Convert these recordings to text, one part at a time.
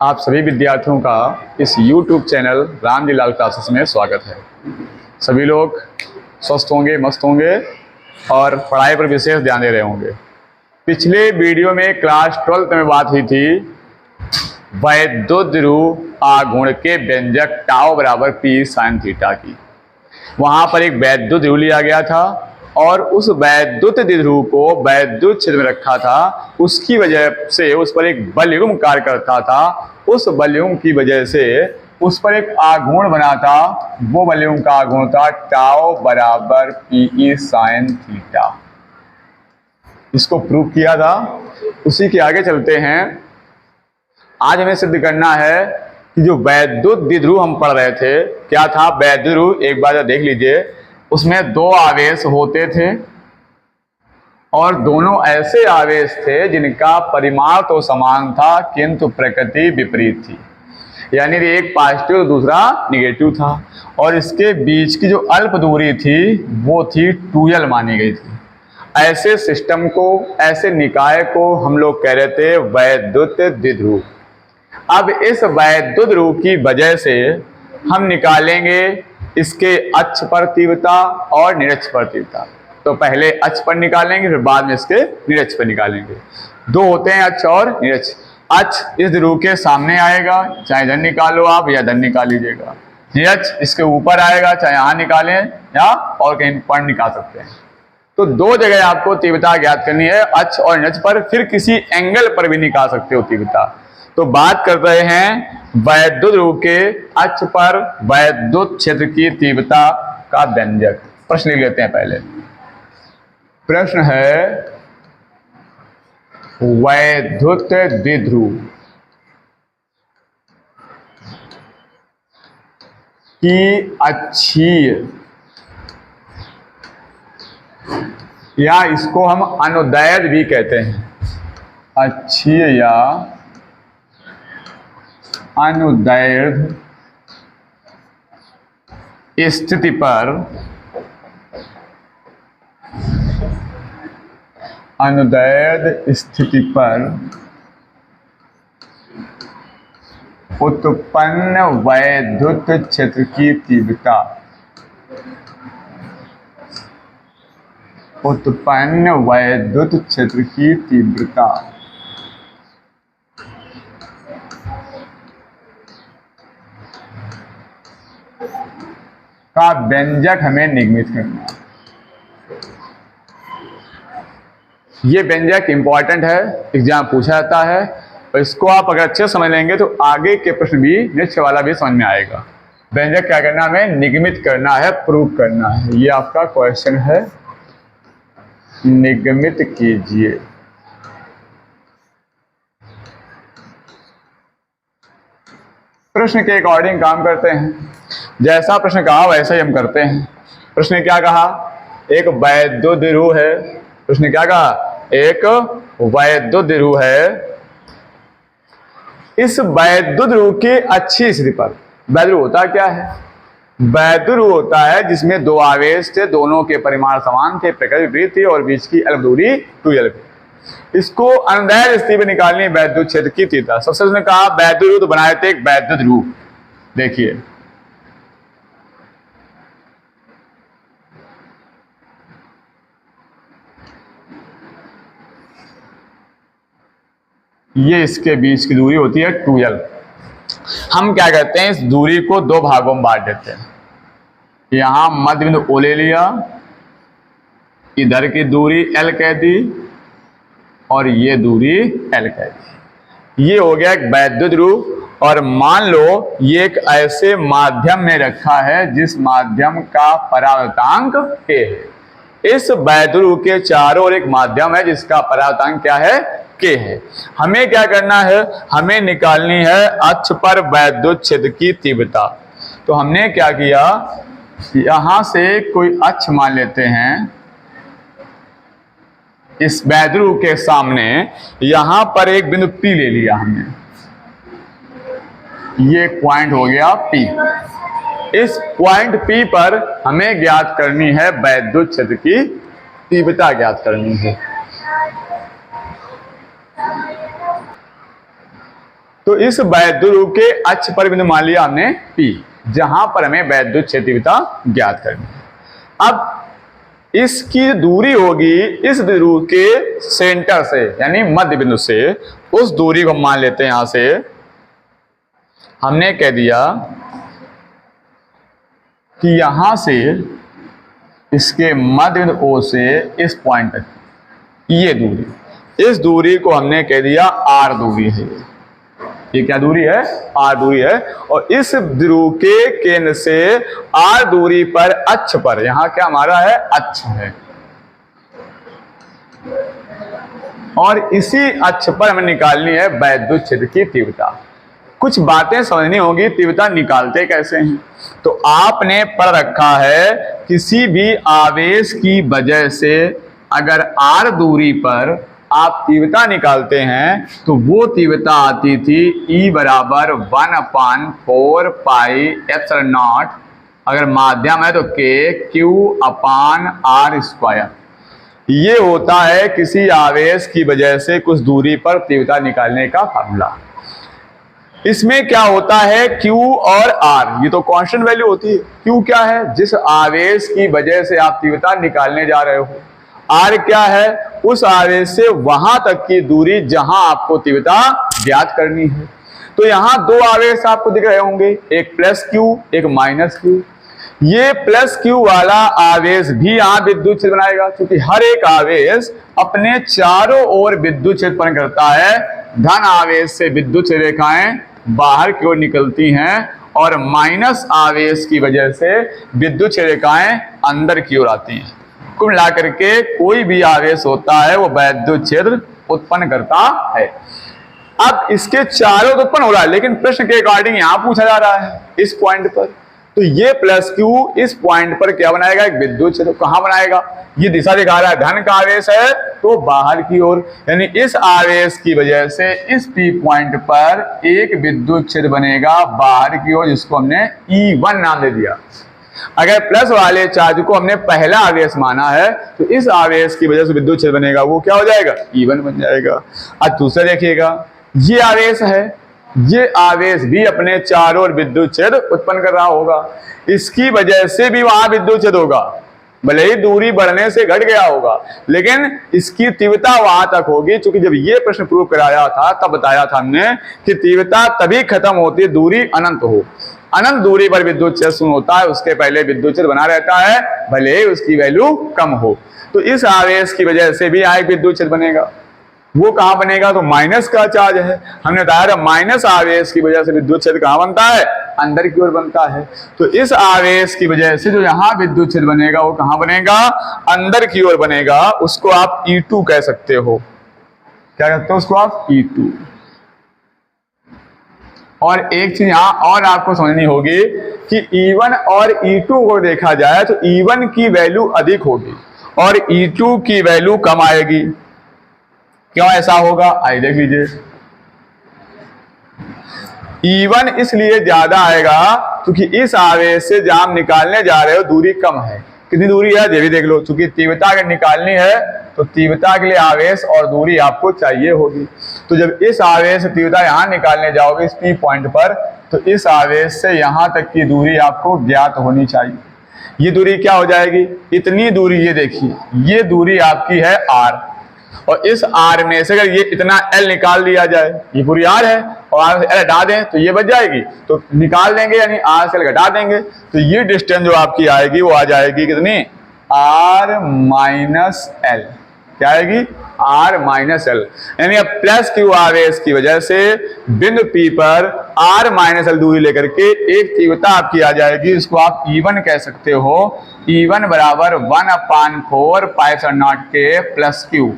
आप सभी विद्यार्थियों का इस YouTube चैनल राम जी लाल क्लासेस में स्वागत है। सभी लोग स्वस्थ होंगे, मस्त होंगे और पढ़ाई पर विशेष ध्यान दे रहे होंगे। पिछले वीडियो में क्लास 12 में बात हुई थी वैद्युत ध्रुव आघूर्ण के व्यंजक टाउ बराबर पी साइन थीटा की। वहां पर एक वैद्युत ध्रुव लिया गया था और उस वैद्युत ध्रुव को वैद्युत क्षेत्र में रखा था। उसकी वजह से उस पर एक बलयुग्म कार्य करता था। उस बलयुग्म की वजह से उस पर एक आघूर्ण बना था। वो बलयुग्म का आघूर्ण था टाउ बराबर पीई साइन थीटा। इसको प्रूव किया था। उसी के आगे चलते हैं। आज हमें सिद्ध करना है कि जो वैद्युत द्विध्रुव हम पढ़ रहे थे, क्या था वैद्युत ध्रुव, एक बार देख लीजिए। उसमें दो आवेश होते थे और दोनों ऐसे आवेश थे जिनका परिमाण तो समान था किंतु प्रकृति विपरीत थी। यानी एक पॉजिटिव दूसरा निगेटिव था और इसके बीच की जो अल्प दूरी थी वो थी 2l मानी गई थी। ऐसे सिस्टम को, ऐसे निकाय को हम लोग कह रहे थे वैद्युत द्विध्रुव। अब इस वैद्युत ध्रुव की वजह से हम निकालेंगे इसके अक्ष पर तीव्रता और निरक्ष पर तीव्रता। तो पहले अक्ष पर निकालेंगे, फिर बाद में इसके निरक्ष पर निकालेंगे। दो होते हैं अक्ष और निरक्ष। अक्ष इस ध्रुव के सामने आएगा, चाहे इधर निकालो आप या इधर निकाल लीजिएगा। निरक्ष इसके ऊपर आएगा, चाहे यहाँ निकालें या और कहीं पर निकाल सकते हैं। तो दो जगह आपको तीव्रता ज्ञात करनी है, अक्ष और निरक्ष पर। फिर किसी एंगल पर भी निकाल सकते हो तीव्रता। तो बात कर रहे हैं वैद्युत ध्रुव के अक्ष पर वैद्युत क्षेत्र की तीव्रता का व्यंजक। प्रश्न लिख लेते हैं पहले। प्रश्न है वैद्युत द्विध्रुव की अक्षीय, या इसको हम अनुदैर्ध्य भी कहते हैं, अक्षीय या अनुदैर्ध्य स्थिति पर उत्पन्न वैद्युत क्षेत्र की तीव्रता, उत्पन्न वैद्युत क्षेत्र की तीव्रता का व्यंजक हमें निगमित करना है। ये व्यंजक इंपॉर्टेंट है, एग्जाम पूछा जाता है और इसको आप अगर अच्छे समझ लेंगे तो आगे के प्रश्न भी, नेक्स्ट वाला भी समझ में आएगा। व्यंजक क्या करना है, हमें निगमित करना है, प्रूव करना है। ये आपका क्वेश्चन है, निगमित कीजिए। प्रश्न के अकॉर्डिंग काम करते हैं। जैसा प्रश्न कहा वैसा ही हम करते हैं। प्रश्न ने क्या कहा, एक वैद्युत ध्रुव है। प्रश्न ने क्या कहा, एक वैद्युत ध्रुव है। इस वैद्युत ध्रुव के अक्षीय स्थिति पर, वैद्युत ध्रुव होता क्या है, वैद्युत ध्रुव होता है जिसमें दो आवेश थे, दोनों के परिमाण समान थे, प्रकृति विपरीत थी और बीच की अल्प दूरी 2l थी। इसको अनुदैर्ध्य स्थिति में निकालनी वैद्युत क्षेत्र की तीव्रता। सबसे उसने कहा वैद्युत ध्रुव तो बनाए थे एक वैद्युत ध्रुव। देखिए ये इसके बीच की दूरी होती है 2l। हम क्या करते हैं, इस दूरी को दो भागों में बांट देते हैं। यहां मध्य बिंदु O ले लिया, इधर की दूरी l कह दी और ये दूरी l कह दी। ये हो गया एक वैद्युत ध्रुव। और मान लो ये एक ऐसे माध्यम में रखा है जिस माध्यम का परावर्तांक k है। इस वैद्युत ध्रुव के चारों ओर एक माध्यम है जिसका परावर्तांक क्या है, k है। हमें क्या करना है, हमें निकालनी है अक्ष पर वैद्युत क्षेत्र की तीव्रता। तो हमने क्या किया, यहां से कोई अक्ष मान लेते हैं, इस वैद्युत ध्रुव के सामने यहां पर एक बिंदु P ले लिया हमने। ये एक पॉइंट हो गया P। इस पॉइंट P पर हमें ज्ञात करनी है वैद्युत क्षेत्र की तीव्रता ज्ञात करनी है। तो इस वैद्युत के अक्ष पर बिंदु मान लिया हमने P, जहां पर हमें वैद्युत क्षेत्र तीव्रता ज्ञात करनी है। अब इसकी दूरी होगी इस ध्रुव के सेंटर से, यानी मध्य बिंदु से, उस दूरी को हम मान लेते हैं। यहां से हमने कह दिया कि यहां से इसके मध्य बिंदु O से इस पॉइंट तक ये दूरी, इस दूरी को हमने कह दिया R दूरी है। ये क्या दूरी है? R दूरी है। और इस ध्रुव के केंद्र से R दूरी पर अक्ष पर, यहां क्या हमारा है? अक्ष है। और इसी अक्ष पर हमें निकालनी है वैद्युत क्षेत्र की तीव्रता। कुछ बातें समझनी होगी, तीव्रता निकालते कैसे हैं। तो आपने पढ़ रखा है किसी भी आवेश की वजह से अगर R दूरी पर आप तीव्रता निकालते हैं तो वो तीव्रता आती थी E बराबर 1/4 पाई एप्सिलॉन नॉट, अगर माध्यम है तो K Q/R²। ये होता है किसी आवेश की वजह से कुछ दूरी पर तीव्रता निकालने का फार्मूला। इसमें क्या होता है? Q और R, ये तो कांस्टेंट वैल्यू होती है। Q क्या है? जिस आवेश की वजह से आप तीव्रता निकालने जा रहे हो। R क्या है? उस आवेश से वहां तक की दूरी जहां आपको तीव्रता ज्ञात करनी है। तो यहां दो आवेश आपको दिख रहे होंगे, एक प्लस Q, एक माइनस Q। ये प्लस Q वाला आवेश भी यहां विद्युत क्षेत्र बनाएगा, क्योंकि हर एक आवेश अपने चारों ओर विद्युत क्षेत्र उत्पन्न करता है। धन आवेश से विद्युत रेखाएं बाहर की ओर निकलती हैं और माइनस आवेश की वजह से विद्युत रेखाएं अंदर की ओर आती हैं। कुल मिलाकर के कोई भी आवेश होता है वो विद्युत क्षेत्र उत्पन्न करता है। अब इसके चारों तो उत्पन्न हो रहा है, लेकिन प्रश्न के अकॉर्डिंग यहां पूछा जा रहा है इस पॉइंट पर, तो ये प्लस Q इस पॉइंट पर क्या बनाएगा? एक विद्युत क्षेत्र। कहां बनाएगा? ये दिशा दिखा रहा है, धन का आवेश है तो बाहर की ओर, यानी इस आवेश की वजह से इस P पॉइंट पर एक विद्युत क्षेत्र बनेगा बाहर की ओर, जिसको हमने E1 नाम दे दिया। अगर प्लस वाले चार्ज को हमने पहला आवेश माना है तो इस आवेश की वजह से विद्युत क्षेत्र बनेगा, वो क्या हो जाएगा? E1 बन जाएगा। अब दूसरा देखिएगा, ये आवेश है, ये आवेश भी अपने चारों ओर विद्युत क्षेत्र उत्पन्न कर रहा होगा, इसकी वजह से भी वहां विद्युत क्षेत्र होगा। भले ही दूरी बढ़ने से घट गया होगा, लेकिन इसकी तीव्रता वहां तक होगी। क्योंकि जब ये प्रश्न प्रूव कराया था तब बताया था हमने कि तीव्रता तभी खत्म होती है दूरी अनंत हो। अनंत दूरी पर विद्युत क्षेत्र शून्य होता है, उसके पहले विद्युत क्षेत्र बना रहता है, भले ही उसकी वैल्यू कम हो। तो इस आवेश की वजह से भी यहाँ एक विद्युत क्षेत्र बनेगा। वो कहां बनेगा? तो माइनस का चार्ज है, हमने बताया था माइनस आवेश की वजह से विद्युत क्षेत्र कहां बनता है? अंदर की ओर बनता है। तो इस आवेश की वजह से जो यहां विद्युत क्षेत्र बनेगा वो कहां बनेगा? अंदर की ओर बनेगा। उसको आप E2 कह सकते हो। क्या कहते हो उसको आप? E2। और एक चीज यहां और आपको समझनी होगी कि E1 और E2 को देखा जाए तो E1 की वैल्यू अधिक होगी और E2 की वैल्यू कम आएगी। क्यों ऐसा होगा? आइए देख लीजिए। E1 इसलिए ज्यादा आएगा क्योंकि इस आवेश से जहां निकालने जा रहे हो दूरी कम है। कितनी दूरी है ये भी देख लो। क्योंकि तीव्रता अगर निकालनी है तो तीव्रता के लिए आवेश और दूरी आपको चाहिए होगी। तो जब इस आवेश से तीव्रता यहां निकालने जाओगे इस P पॉइंट पर, तो इस आवेश से यहां तक की दूरी आपको ज्ञात होनी चाहिए। ये दूरी क्या हो जाएगी? इतनी दूरी, ये देखिए, ये दूरी आपकी है R, और इस R में से अगर ये इतना L निकाल दिया जाए, ये पूरी R है और R से L हटा दें तो ये बच जाएगी, तो निकाल देंगे यानी R से L घटा देंगे, तो ये डिस्टेंस जो आपकी आएगी वो आ जाएगी कितनी? R minus L। क्या आएगी? R minus L। यानी अब प्लस Q आवेश की वजह से बिंदु P पर R माइनस L दूरी लेकर के एक तीव्रता आपकी आ जाएगी, इसको आप E1 कह सकते हो। E1 बराबर 1/4 π/0 प्लस Q।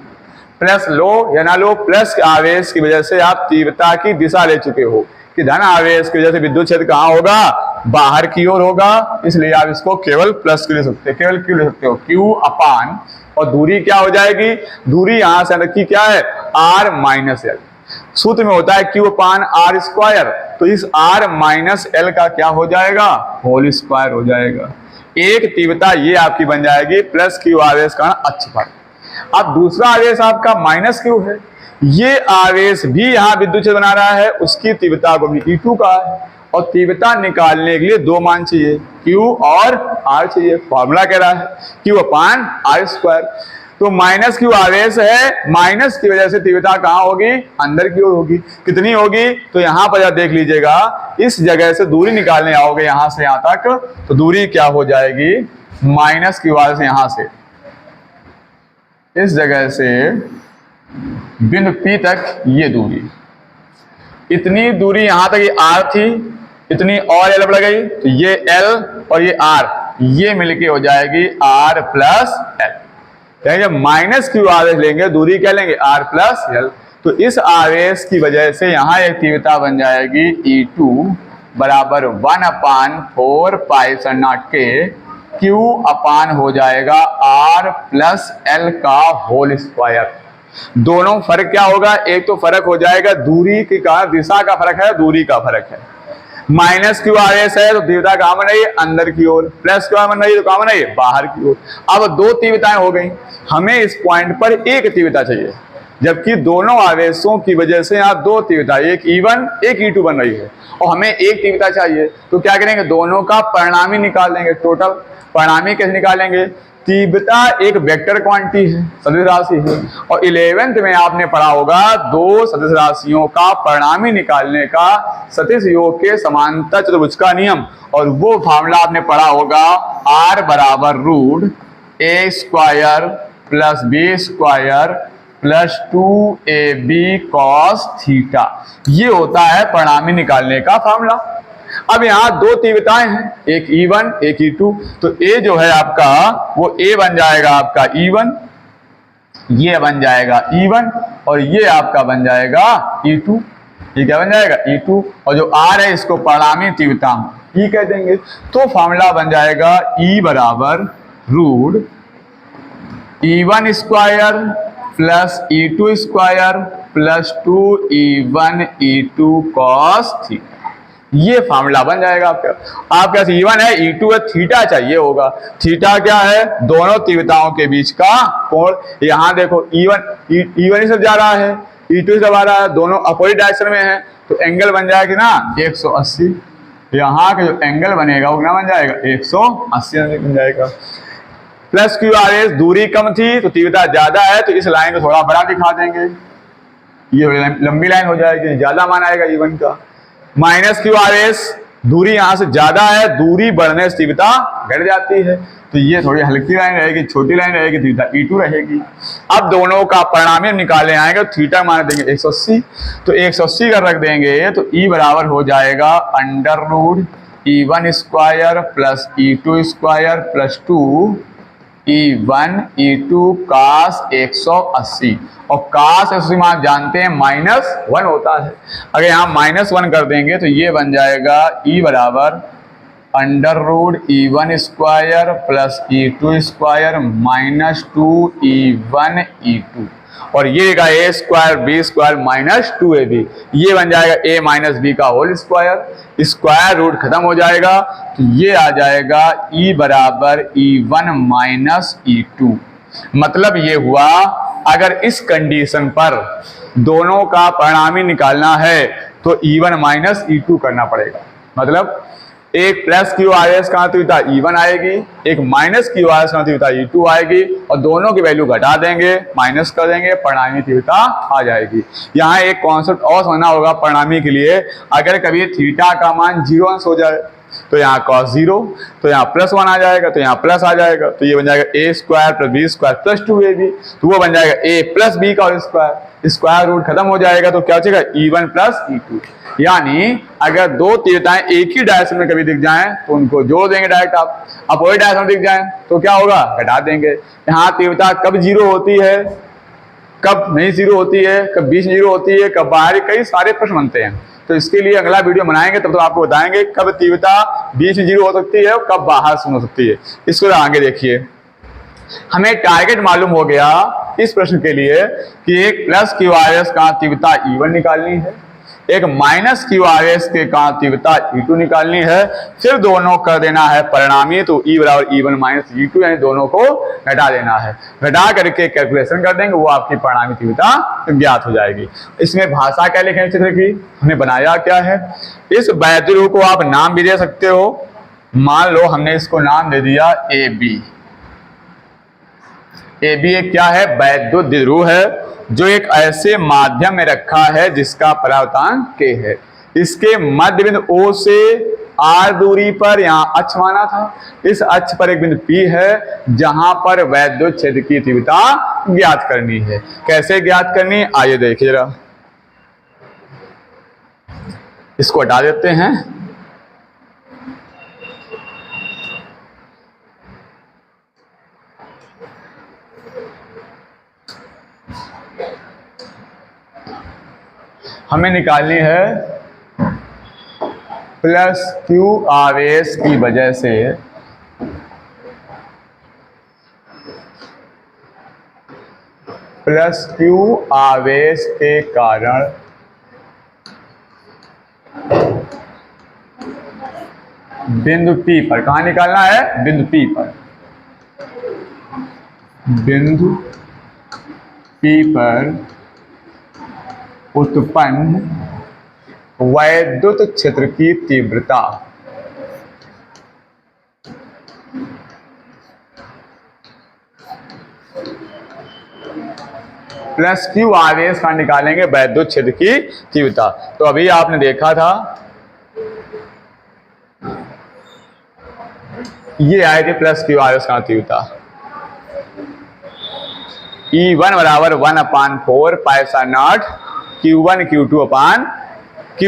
प्लस लो या ना लो, प्लस आवेश की वजह से आप तीव्रता की दिशा ले चुके हो कि धन आवेश की वजह से विद्युत क्षेत्र कहां होगा? बाहर की ओर होगा, इसलिए आप इसको केवल प्लस Q ले सकते हो, केवल Q ले सकते हो। Q अपान, और दूरी क्या हो जाएगी? दूरी यहां से रखी क्या है? R minus L। सूत्र में होता है Q अपान R², तो इस R माइनस L का क्या हो जाएगा? होल स्क्वायर हो जाएगा। एक तीव्रता ये आपकी बन जाएगी प्लस Q आवेश का अक्ष पर। अब दूसरा आवेश आपका माइनस क्यू है, ये आवेश भी यहाँ विद्युत क्षेत्र बना रहा है, उसकी तीव्रता को भी E2 का है, और तीव्रता निकालने के लिए दो मान चाहिए, Q और R चाहिए। फॉर्मूला कह रहा है Q/R²। तो माइनस क्यू आवेश है, माइनस की वजह से तीव्रता कहाँ होगी, अंदर की ओर होगी। कितनी होगी, तो यहां पर देख लीजिएगा, इस जगह से दूरी निकालने आओगे यहां से यहां तक, तो दूरी क्या हो जाएगी, माइनस क्यू आर से यहां से इस जगह से बिंदु P तक ये दूरी, इतनी दूरी यहां तक ये R थी, इतनी और L बढ़ गई, तो ये L और ये R, ये मिलके हो जाएगी R+L। जब माइनस क्यू आवेश लेंगे, दूरी क्या लेंगे, R+L। तो इस आवेश की वजह से यहां एक तीव्रता बन जाएगी E2 बराबर 1/4 पाई नॉट के Q अपान हो जाएगा R+L का होल स्क्वायर। दोनों फर्क क्या होगा, एक तो फर्क हो जाएगा दूरी का, दिशा का फर्क है, दूरी का फर्क है। माइनस क्यू आवेश है तो तीव्रता कहां बन रही है, अंदर की ओर, प्लस क्यू बन रही है तो कहां बन रही है, बाहर की ओर। अब दो तीव्रताएं हो गई, हमें इस पॉइंट पर एक तीव्रता चाहिए, जबकि दोनों आवेशों की वजह से यहाँ दो तीव्रता, एक E1 एक E2 बन रही है, और हमें एक तीव्रता चाहिए। तो क्या करेंगे, दोनों का परिणामी निकाल लेंगे, टोटल परिणामी कैसे निकालेंगे, तीव्रता एक वेक्टर क्वांटिटी है, सदिश राशि है, और 11th में आपने पढ़ा होगा दो सदिश राशियों का परिणामी निकालने का सदिश योग के समांतर चतुर्भुज का नियम, और वो फार्मूला आपने पढ़ा होगा R बराबर √A² + B² + 2AB cos theta. ये होता है परिणामी निकालने का फार्मूला। अब यहाँ दो तीव्रताएं हैं, एक E1 एक E2, तो A जो है आपका वो A बन जाएगा आपका E1, ये बन जाएगा E1, और ये आपका बन जाएगा E2। ये क्या बन जाएगा, E2, और जो R है इसको परिणामी तीव्रता E कह देंगे। तो फार्मूला बन जाएगा E बराबर √E1² + E2² + 2E1E2 cos theta. ये फार्मूला बन जाएगा आपका E1 है, E2 है, थीटा चाहिए होगा। थीटा क्या है, दोनों तीव्रताओं के बीच का कोण। यहाँ देखो E1 से जा रहा है, E2 से जा रहा है, दोनों अपोजिट डायरेक्शन में है, तो एंगल बन जाएगा ना 180। यहाँ का जो एंगल बनेगा वो कितना बन जाएगा, 180 बन जाएगा। प्लस क्यू आवेश, दूरी कम थी तो तीव्रता ज्यादा है, तो इस लाइन को थोड़ा बड़ा दिखा देंगे, ये लंबी लाइन हो जाएगी, ज्यादा मान आएगा E1 का। माइनस क्यू आवेश, दूरी यहां से ज्यादा है, दूरी बढ़ने से तीव्रता घट जाती है, तो ये थोड़ी हल्की लाइन रहेगी, छोटी लाइन रहेगी, तीव्रता E2 रहेगी। अब दोनों का परिणामी निकाले आएंगे, थीटा मान देंगे 180, तो 180 का रख देंगे, तो E बराबर हो जाएगा √E1² + E2² + 2E1E2 cos 180, और cos 180 मान जानते हैं -1 होता है। अगर यहाँ -1 कर देंगे तो ये बन जाएगा E बराबर √E1² + E2² - 2E1E2, और ये का A² B² - 2AB, ये बन जाएगा A - B का होल स्क्वायर, स्क्वायर रूट खत्म हो जाएगा, तो ये आ जाएगा E बराबर E1 - E2। मतलब ये हुआ, अगर इस कंडीशन पर दोनों का परिणामी निकालना है तो E1 - E2 करना पड़ेगा। मतलब एक प्लस क्यू आवेश का तीव्रता E1 आएगी, एक माइनस क्यू आवेश का तीव्रता E2 आएगी, और दोनों की वैल्यू घटा देंगे, माइनस कर देंगे, परिणामी तीव्रता आ जाएगी। यहाँ एक कॉन्सेप्ट और समझना होगा परिणामी के लिए, अगर कभी थीटा का मान 0 अंश हो जाए तो यहाँ cos 0, तो यहाँ +1 आ जाएगा, तो यहाँ प्लस आ जाएगा, तो ये बन जाएगा A² + B² + 2AB, तो वो बन जाएगा A + B का होल स्क्वायर, स्क्वायर रूट खत्म हो जाएगा, तो क्या बचेगा E1 + E2। यानी अगर दो तीव्रताएं एक ही डायरेक्शन में कभी दिख जाएं तो उनको जोड़ देंगे डायरेक्ट, आप अपोजिट डायरेक्शन में दिख जाएं तो क्या होगा, घटा देंगे। यहाँ तीव्रता कब 0 होती है, कब नहीं 0 होती है, कब बीच में 0 होती है, कब बाहर, कई सारे प्रश्न बनते हैं। तो इसके लिए अगला वीडियो बनाएंगे, तब तो आपको बताएंगे कब तीव्रता बीच में 0 हो सकती है और कब बाहर से हो सकती है। इसको आगे देखिए, हमें टारगेट मालूम हो गया इस प्रश्न के लिए कि एक प्लस क्यू आवेश का तीव्रता E1 निकालनी है, एक माइनस क्यू आवेश के कारण तीव्रता E2 निकालनी है, फिर दोनों कर देना है परिणामी, तो E बराबर E1 माइनस E2, यानी दोनों को घटा देना है। घटा करके कैलकुलेशन कर देंगे, वो आपकी परिणामी तीव्रता ज्ञात हो जाएगी। इसमें भाषा क्या लिखेंगे चित्र की, हमने बनाया क्या है। इस वैद्युत को आप नाम भी दे सकते हो, मान लो हमने इसको नाम दे दिया AB। AB एक क्या है, वैद्युत द्विध्रुव है, जो एक ऐसे माध्यम में रखा है जिसका परावर्तनांक K है। इसके मध्य बिंदु O से R दूरी पर, यहाँ अक्ष माना था, इस अक्ष पर एक बिंदु P है जहां पर वैद्युत क्षेत्र की तीव्रता ज्ञात करनी है। कैसे ज्ञात करनी, आइए देखिए जरा। इसको हटा देते हैं। हमें निकालनी है प्लस क्यू आवेश की वजह से प्लस क्यू आवेश के कारण बिंदु P पर, कहां निकालना है, बिंदु P पर, बिंदु P पर उत्पन्न वैद्युत क्षेत्र की तीव्रता प्लस क्यू आवेश का निकालेंगे वैद्युत क्षेत्र की तीव्रता। तो अभी आपने देखा था ये आए थे प्लस क्यू आवेश का तीव्रता, E1 बराबर 1/4 pi naught Q1 Q2 upon Q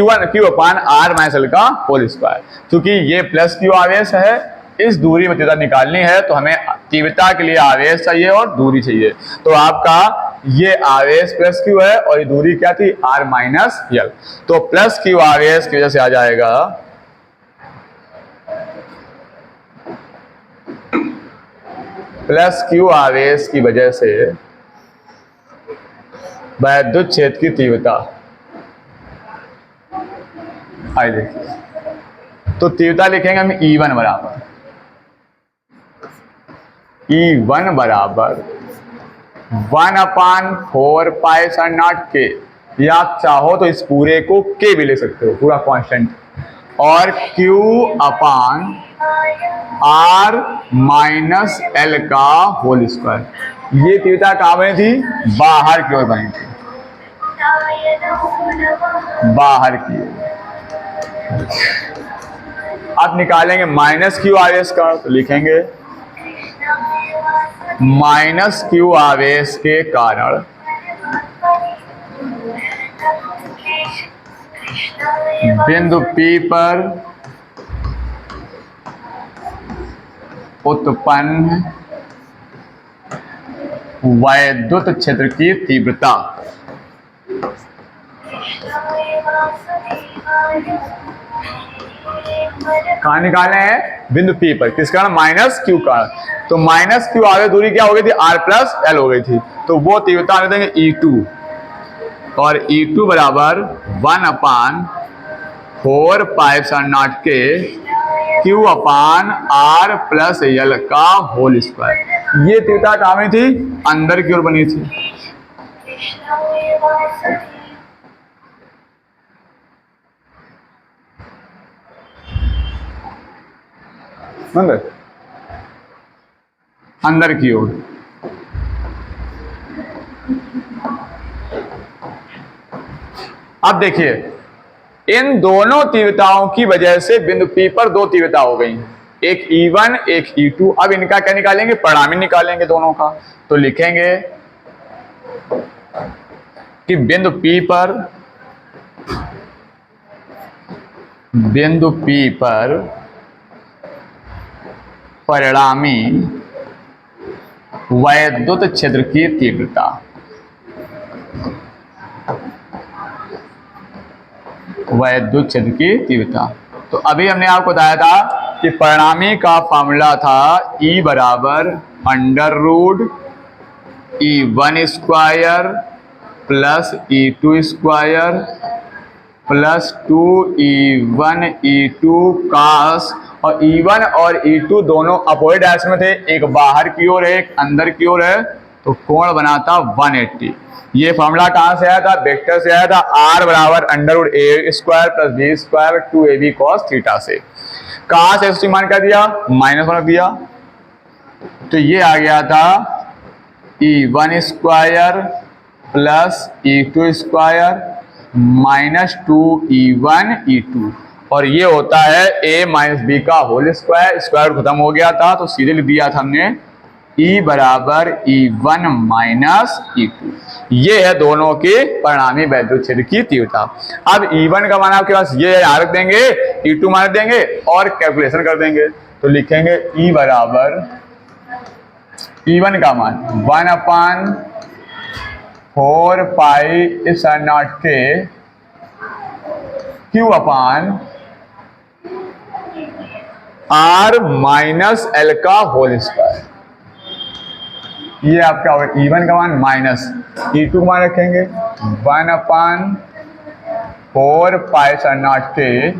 upon R minus L का होल स्क्वायर। क्योंकि ये प्लस क्यू आवेश है, इस दूरी में तीव्रता निकालनी है, तो हमें तीव्रता के लिए आवेश चाहिए और दूरी चाहिए। तो आपका ये आवेश प्लस क्यू है और ये दूरी क्या थी, R माइनस L। तो प्लस क्यू आवेश की वजह से आ जाएगा प्लस क्यू आवेश की वजह से वैद्युत क्षेत्र की तीव्रता, आइए देखिए, तो तीव्रता लिखेंगे हम E1 बराबर E1 बराबर 1/4 पाई नॉट K, या आप चाहो तो इस पूरे को K भी ले सकते हो, पूरा कांस्टेंट, और Q upon R minus L का होल स्क्वायर। ये तीव्रता कहाँ बनी थी, बाहर की ओर बनी थी, बाहर की ओर। अब निकालेंगे माइनस क्यू आवेश का, तो लिखेंगे माइनस क्यू आवेश के कारण बिंदु P पर उत्पन्न वैद्युत क्षेत्र की तीव्रता कहाँ निकाले हैं, बिंदु P पर, किस कारण, माइनस क्यू का। तो माइनस क्यू आगे दूरी क्या हो गई थी, R प्लस L हो गई थी, तो वो तीव्रता देंगे E2, और E2 बराबर 1/4 pi naught K Q upon R plus L का होल स्क्वायर। ये तीव्रता कहाँ में थी, अंदर की ओर बनी थी। अंदर की ओर। अब देखिए, इन दोनों तीव्रताओं की वजह से बिंदु P पर दो तीव्रता हो गई, एक E1 एक E2। अब इनका क्या निकालेंगे, परिणामी निकालेंगे दोनों का। तो लिखेंगे कि बिंदु P पर परिणामी वैद्युत क्षेत्र की तीव्रता वैद्युत क्षेत्र की तीव्रता। तो अभी हमने आपको बताया था कि परिणामी का फॉर्मूला था E बराबर √ E1 square plus E2 square plus 2E1 E2 cos, और E1 और E2 दोनों अपोजिट डायरेक्शन में थे, एक बाहर की ओर है एक अंदर की ओर है, तो कोण बना था 180। ये फॉर्मूला कहाँ से आया था? वेक्टर से आया था, r बराबर under a square plus B square 2ab cos theta से। कहाँ से उसकी मान क्या दिया? -1 रख दिया, तो ये आ गया था E1 square plus E2 square minus 2E1 E2, और ये होता है a माइनस बी का होल स्क्वायर। स्क्वायर खत्म हो गया था तो सीधे लिख दिया था हमने E बराबर E1 माइनस E2। ये है दोनों के परिणामी वैद्युत क्षेत्र की तीव्रता। अब E1 का मान आपके पास ये यहाँ रख देंगे, E2 मान रख देंगे और कैलकुलेशन कर देंगे, तो लिखेंगे E बराबर E1 का मान 1/4 पाई एप्सिलॉन नॉट के Q upon R minus L का होल स्क्वायर। ये आपका होगा E1 का मान माइनस E2 का मान रखेंगे 1/4 पाई एप्सिलॉन नॉट के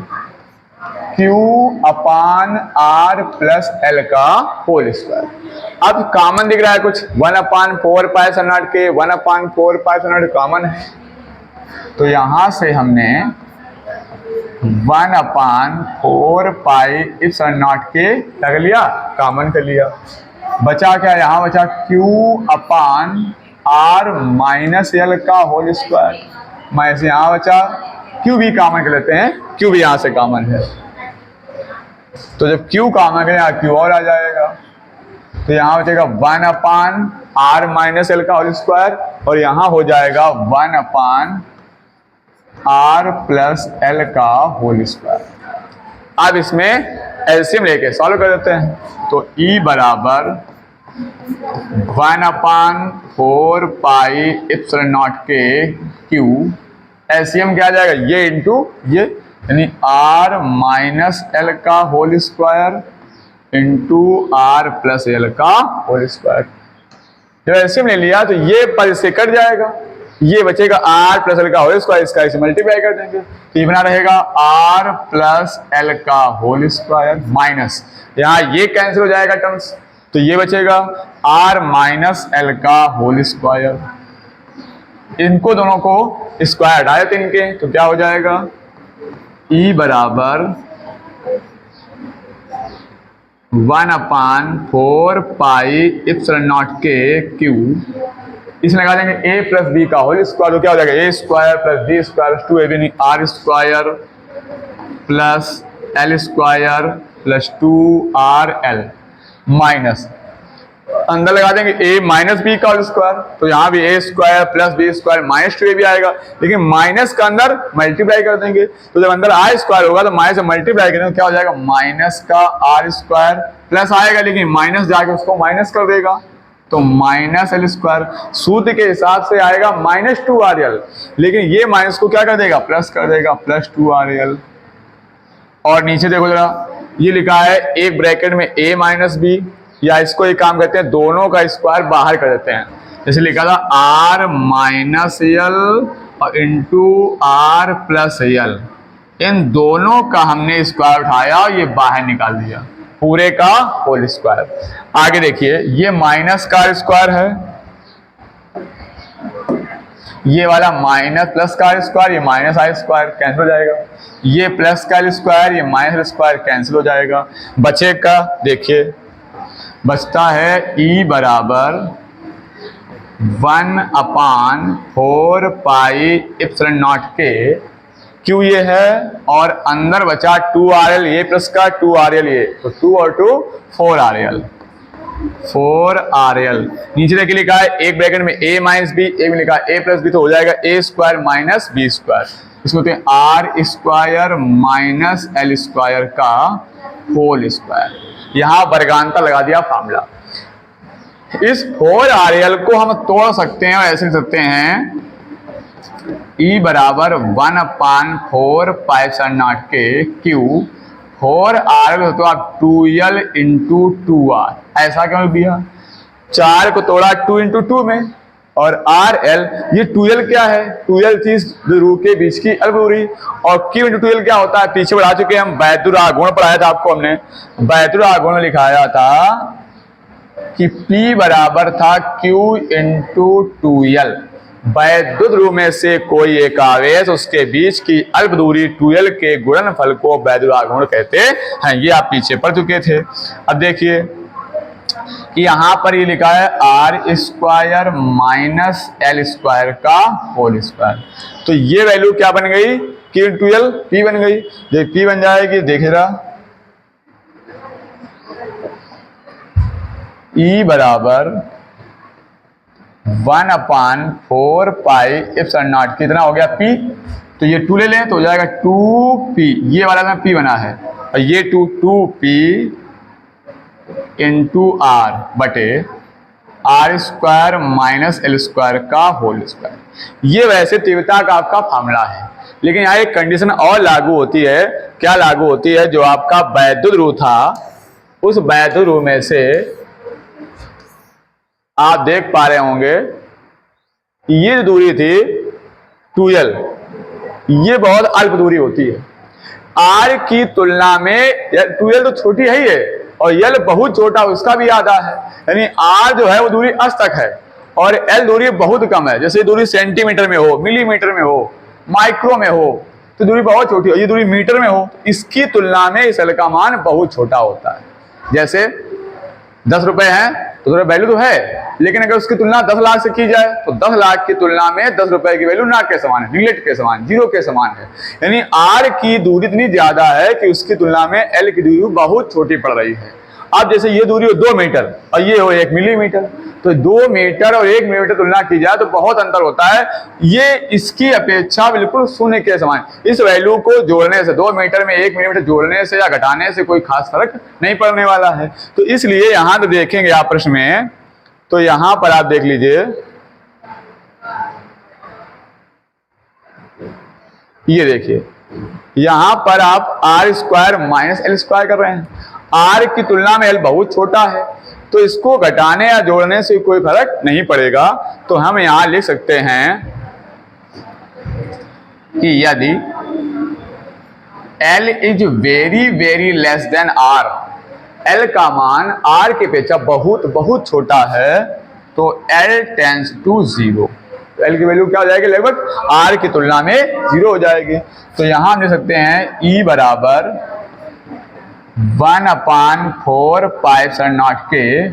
Q upon R plus L का होल स्क्वायर। अब कॉमन दिख रहा है कुछ, 1/4 पाई एप्सिलॉन नॉट के 1/4 पाई एप्सिलॉन नॉट कॉमन है, तो यहां से हमने 1/4 पाई एप्सिलॉन नॉट के लग लिया, कॉमन कर लिया। बचा क्या? यहाँ बचा Q upon R minus L का होल स्क्वायर, माइनस यहाँ बचा Q भी कॉमन कर लेते हैं, Q भी यहाँ से कॉमन है, तो जब Q कॉमन करें यहाँ Q और आ जाएगा, तो यहाँ बचेगा 1/R माइनस L का होल स्क्वायर, और यहाँ हो जाएगा 1/R प्लस L का होल स्क्वायर। अब इसमें एलसीएम लेके सॉल्व कर देते हैं, तो E बराबर 1/4 पाई एप्सिलॉन नॉट के Q, एलसीएम क्या आ जाएगा? ये इंटू ये, यानी R माइनस L का whole square into R plus L का होल स्क्वायर। जब एलसीएम ले लिया तो ये पर इससे कट जाएगा, ये बचेगा R प्लस L का होल स्क्वायर, इसका इसे मल्टीप्लाई कर देंगे तो ये बना रहेगा R प्लस L का होल स्क्वायर माइनस, यहाँ ये कैंसिल हो जाएगा टर्म्स, तो ये बचेगा R माइनस L का होल स्क्वायर। इनको दोनों को स्क्वायर हटा देते इनके, तो क्या हो जाएगा? E बराबर 1/4 पाई एप्सिलॉन नॉट के Q, इसमें लगा देंगे a प्लस बी का होल स्क्वायर, तो क्या हो जाएगा? a square plus B square 2ab R square plus L square plus 2RL minus, अंदर लगा देंगे a माइनस बी का होल स्क्वायर, तो यहाँ भी a square plus B square minus 2ab आएगा, लेकिन माइनस का अंदर मल्टीप्लाई कर देंगे, तो जब अंदर r स्क्वायर होगा तो माइनस से मल्टीप्लाई करेंगे तो क्या हो जाएगा? माइनस का R स्क्वायर प्लस आएगा, लेकिन माइनस जाके उसको माइनस कर देगा, तो माइनस L स्क्वायर। सूत्र के हिसाब से आएगा माइनस 2RL, लेकिन ये माइनस को क्या कर देगा? प्लस कर देगा, प्लस 2RL। और नीचे देखो जरा, ये लिखा है एक ब्रैकेट में a माइनस बी, या इसको एक काम करते हैं दोनों का स्क्वायर बाहर कर देते हैं, जैसे लिखा था R माइनस L और इंटू R प्लस L, इन दोनों का हमने स्क्वायर उठाया और ये बाहर निकाल दिया, पूरे का होल स्क्वायर। आगे देखिए, ये माइनस का स्क्वायर है, ये वाला माइनस प्लस का स्क्वायर, ये माइनस I स्क्वायर कैंसिल हो जाएगा, ये प्लस का स्क्वायर, ये माइनस स्क्वायर कैंसिल हो जाएगा। बचेगा, देखिए बचता है E बराबर 1/4 पाई एप्सिलॉन नॉट के Q ये है, और अंदर बचा 2RL, ये प्लस का 2RL ये, तो 2 और 2 4RL। नीचे देखिए लिखा है एक ब्रैकेट में a माइनस बी, एक में लिखा है a प्लस बी, तो हो जाएगा a square minus B square, इसको होते हैं R square minus L square का होल स्क्वायर। यहाँ वर्गांतर लगा दिया फॉर्मूला। इस 4RL को हम तोड़ सकते हैं और ऐसे लिख सकते हैं E बराबर 1/4 पाई एप्सिलॉन नॉट के Q, 4RL तो आप 2L इंटू 2R, ऐसा क्यों दिया? 4 को तोड़ा 2 इंटू 2 में, और आर एल, ये 2l क्या है, 2l थी ध्रुव के बीच की अल्प दूरी, और Q इंटू 2l क्या होता है, पीछे बढ़ा चुके हम, वैद्युत आघूर्ण पढ़ाया था आपको हमने, वैद्युत आघूर्ण लिखाया था कि P बराबर था Q इंटू 2l, वैद्युत ध्रुव में से कोई एक आवेश उसके बीच की अल्प दूरी 2l के गुणनफल को वैद्युत आघूर्ण कहते हैं। ये आप पीछे पढ़ चुके थे। अब देखिए कि यहां पर ये लिखा है r square minus L square का होल स्क्वायर, तो ये वैल्यू क्या बन गई, Q इंटू 2l P बन गई। जब P बन जाएगी देखे रहा, E बराबर 1/4 पाई एप्सिलॉन नॉट, कितना हो गया P, तो ये 2 ले लें तो हो जाएगा 2P, ये वाला में P बना है, और ये 2P इंटू R बटे R square minus L square का होल स्क्वायर। ये वैसे तीव्रता का आपका फार्मूला है, लेकिन यहाँ एक कंडीशन और लागू होती है। क्या लागू होती है, जो आपका वैद्युत ध्रुव था, उस वैद्युत ध्रुव में से आप देख पा रहे होंगे ये जो दूरी थी 2l, ये बहुत अल्प दूरी होती है r की तुलना में। 2l तो छोटी है ही है, और l बहुत छोटा, उसका भी आधा है, यानी r जो है वो दूरी अस्त तक है, और l दूरी बहुत कम है। जैसे दूरी सेंटीमीटर में हो, मिलीमीटर में हो, माइक्रो में हो, तो दूरी बहुत छोटी हो। ये दूरी मीटर में हो, इसकी तुलना में इस l का मान बहुत छोटा होता है। जैसे 10 रुपए है तो थोड़ा वैल्यू तो है, लेकिन अगर उसकी तुलना 10 लाख से की जाए तो 10 लाख की तुलना में 10 रुपए की वैल्यू ना के समान है, निगलेक्ट के समान, जीरो के समान है। यानी r की दूरी इतनी ज्यादा है कि उसकी तुलना में l की दूरी बहुत छोटी पड़ रही है। अब जैसे ये दूरी हो 2 मीटर और ये हो 1 मिलीमीटर, तो 2 मीटर और 1 मिलीमीटर तुलना की जाए तो बहुत अंतर होता है। ये इसकी अपेक्षा बिल्कुल शून्य के समान। इस वैल्यू को जोड़ने से, 2 मीटर में 1 मिलीमीटर जोड़ने से या घटाने से कोई खास फर्क नहीं पड़ने वाला है। तो इसलिए यहां तो देखेंगे आप प्रश्न में, तो यहां पर आप देख लीजिए, ये देखिए यहां पर आप R square minus L square कर रहे हैं। आर की तुलना में एल बहुत छोटा है, तो इसको घटाने या जोड़ने से कोई फर्क नहीं पड़ेगा। तो हम यहां लिख सकते हैं कि यदि L is very very less than R, L का मान आर की अपेक्षा बहुत बहुत छोटा है, तो एल टेंड्स टू 0। एल की वैल्यू क्या हो जाएगी, लगभग आर की तुलना में 0 हो जाएगी। तो यहां हम लिख सकते हैं E बराबर 1/4 पाई एप्सिलॉन नॉट के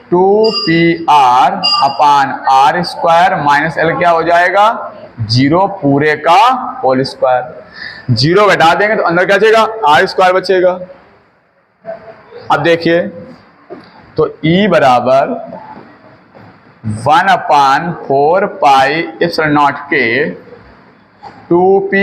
2PR upon R square minus L क्या हो जाएगा, 0 पूरे का होल स्क्वायर। 0 घटा देंगे तो अंदर क्या बचेगा, आर स्क्वायर बचेगा। अब देखिए तो E बराबर 1/4 पाई एप्सिलॉन नॉट के 2P,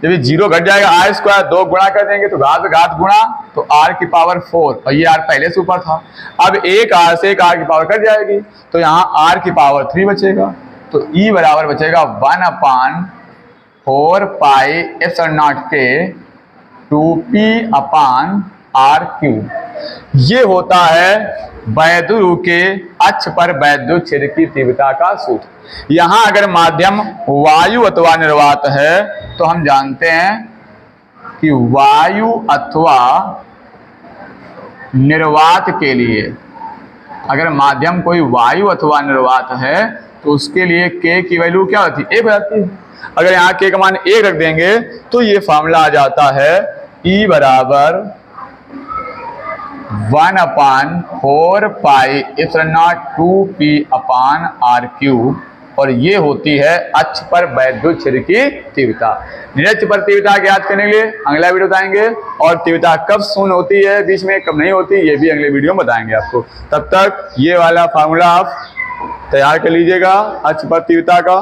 जब 0 घट जाएगा आर स्क्वायर, 2 गुणा कर देंगे तो घात घात गुणा, तो r की पावर 4, और ये r पहले से ऊपर था। अब एक r से एक r की पावर कट जाएगी, तो यहाँ r की पावर 3 बचेगा। तो E बराबर बचेगा 1/4 पाई एप्सिलॉन नॉट के 2P अपान r क्यूब। ये होता है वैद्युत ध्रुव के अक्ष पर वैद्युत क्षेत्र की तीव्रता का सूत्र। यहां अगर माध्यम वायु अथवा निर्वात है तो हम जानते हैं कि वायु अथवा निर्वात के लिए, अगर माध्यम कोई वायु अथवा निर्वात है तो उसके लिए K की वैल्यू क्या होती है, 1 जाती है। अगर यहाँ K का मान 1 रख देंगे तो ये फॉर्मूला आ जाता है E बराबर 1/4 pi epsilon not 2P upon R cube, और ये होती है अक्ष पर वैद्युत क्षेत्र की तीव्रता। निरक्ष पर तीव्रता ज्ञात करने के लिए अगला वीडियो बताएंगे, और तीव्रता कब शून्य होती है बीच में, कब नहीं होती, ये भी अगले वीडियो में बताएंगे आपको। तब तक ये वाला फार्मूला आप तैयार कर लीजिएगा अक्ष पर तीव्रता का।